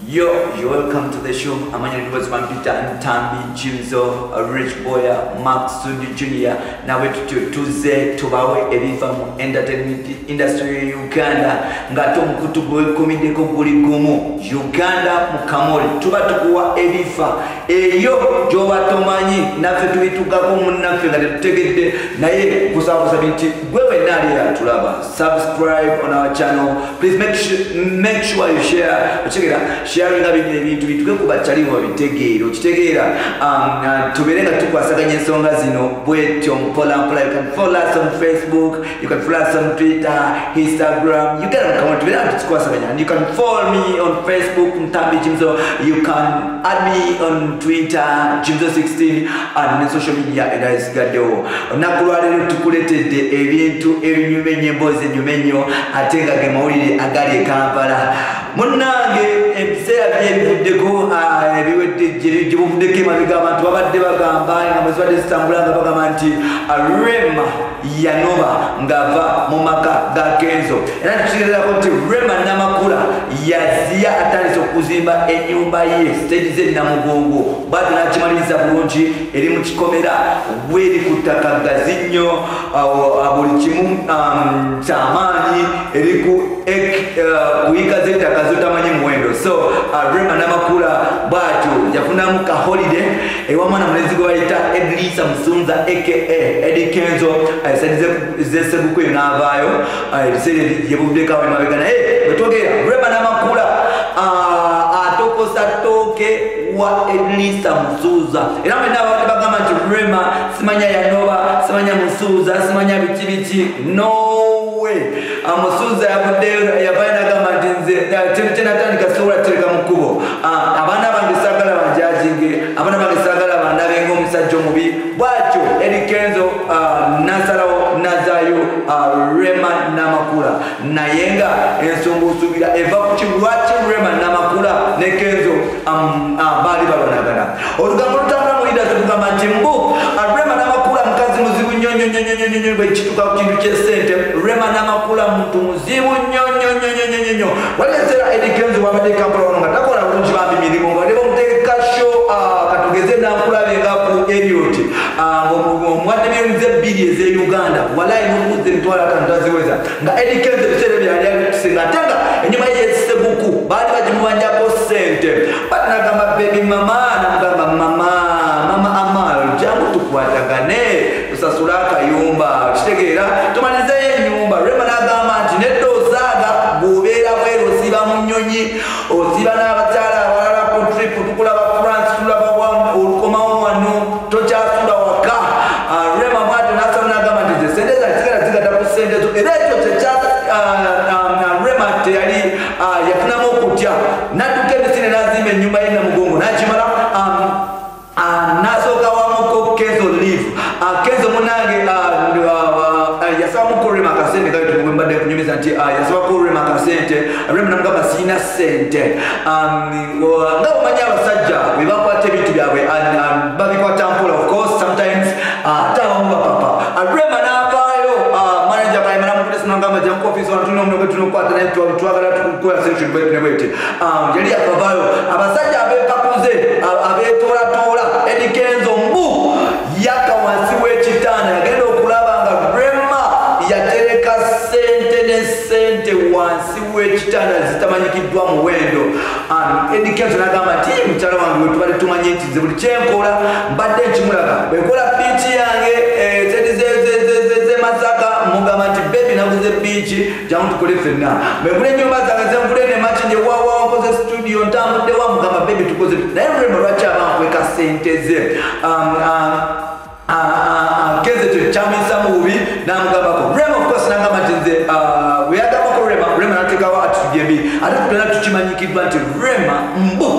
Yo, you're welcome to the show. I'm Anyan was Peter and Tambi, Jimzo, Rich Boya, Mark Sudi Jr. Now we're to Tubawe Evifamu Entertainment Industry Uganda. Ngato mkutubu kumideko buligumu Uganda mukamori. Tuba tukuwa Evifa. Eyo, jowa tomanyi. Nafe tuitukako munafe. Ngate tegede. Na ye kusawa sabinti. Gwewe nari ya tulaba. Subscribe on our channel. Please make sure you share. Check it out. Sharing ebintu bituke kubachaliwa bitegero kitegeera tuberenga tukwasaganya ensonga zino bwetyo mpola you can follow us on Facebook, you can follow us on Twitter, Instagram, you can come on tuberenga tukwasaganya, and you can follow me on Facebook Ntambi Jimzo, you can add me on Twitter Jimzo16 and on social media Edis Gado. Nakulwalero tukuletedde ebintu ebinyumenye mboze nyumenyo atenga ge mawulire agali Kampala munange ebiseera byebivuddeko ebiwedde gyebivuddeko emabega abantu babadde bagamba nga mwezibadde zitambula nga bagamba nti Rema yanoba ng'ava mu maka ga Kenzo era tukitegeerako nti Rema Namakula yaziya atandise okuzimba ennyumba ye stage ze Namugongo bado nakimaliriza bulungi eri mu kikomera bweri ku ttaka gazi nnyo buli kimu kyamaanyi eri kuyiga z'ettaka zotamanyi muwendo. So Rema Namakula bwatyo yafunamu ka holiday ewamwana mulezi gwe bayita Edlisa Musunza aka Eddie Kenzo zessebuko eyo n'avaayo ebiseera yebuddeko emabega naye bwetwogera Rema Namakula atokosa tooke wa Edlisa Musunza era mwena abadde bagamba nti Rema simanya yanoba simanya Musunza simanya biki no way. Musunza yavaayo n'agamba nti nze tenatandika sobola tereka mu kkubo abaana bange saagala banjajinge abaana bange saagala bandabe ng'omusajja omubi bwatyo Eddie Kenzo nasalawo nazaayo Rema Namakula naye nga ensonga osuubira eva ku lwaki Rema Namakula ne Kenzo baali balwanagana olugambo lutambula mu leaders lugamba nti mbu Rema Namakula mukazi muzibu nnyo bwe kituuka ku kintu ky'essente Rema Namakula muntu muzibu nnyo waleseera Eddie Kenzo wabadde Kampala wano nga takola bulungi bambi mirimu nga badde bamuteeka show katugeze nankulabe nga ku Elliot omwadde byemize ebbiri ez'e Uganda walayi n'okubuuza emitwalo ataano taziweza nga Eddie Kenzo ebiseera byali abitusenga ate nga ennyuma yeyesise buku baali bagimubanjako ssente bati nagamba bebi mama namugamba mama Amal jangu tukwatagane tusasule akayumba kitegeera tumalizeyo ennyumba Rema n'agamba nti nedda osaaga bw'obeera bweru osiba mu nnyonyi osiba n'abakyala abalala ku trip tukulaba France tulaba olukomawo wano tokyasula waka Rema bwatyo n'asaba n'agamba nti ze sente zakisigala zigata ku ssente zo era ekyo kyekya Rema teyali yafunamu okutya n'adduka emisine n'azimba ennyumba ye Namugongo n'akimala n'asooka wamuko Kenzo live Kenzo munange yasaba muko Rema akasente kale tumugwe mbadde kunyumiza nti yasaba ko Rema akasente Rema namugamba sina sente nga omanyi abasajja bwe bakwata ebintu byabwe babikwata mpola of course sometimes atawamu bapapa Rema n'avaayo manager kaimana mutesa nangamba jja office wano tulina omunogo tunokwata naye twagala tukukola section bweti ne bweti yali akavaayo abasajja abeepakuze abeetoolatola Eddie Kenzo mbu yaka wansi w'ekitaana yagenda okulaba nga Rema yatereka ssente ne ssente wansi w'ekitaana zitamanyikiddwa muwendo Eddie Kenzo n'agamba nti mukyala wange we tubadde tumanyi nti nze buli kyenkola mbadde nkimulaga bwenkola biiki yange Masaka mugamba nti bebi naguze biiki jangu tukole ffenna bwengula ennyumba zange zengule ne makinje wawa nkoze studio ntambudde wa mugamba bebi tukoze naye Rema lwaki abankweka ssente ze Kenzo kyamuyisa mu bubi n'amugambako Rema of course n'agamba nti nze bwe yagambako Rema n'ateekawo attitude embi ate tutera tukimanyikiddwa nti Rema mbu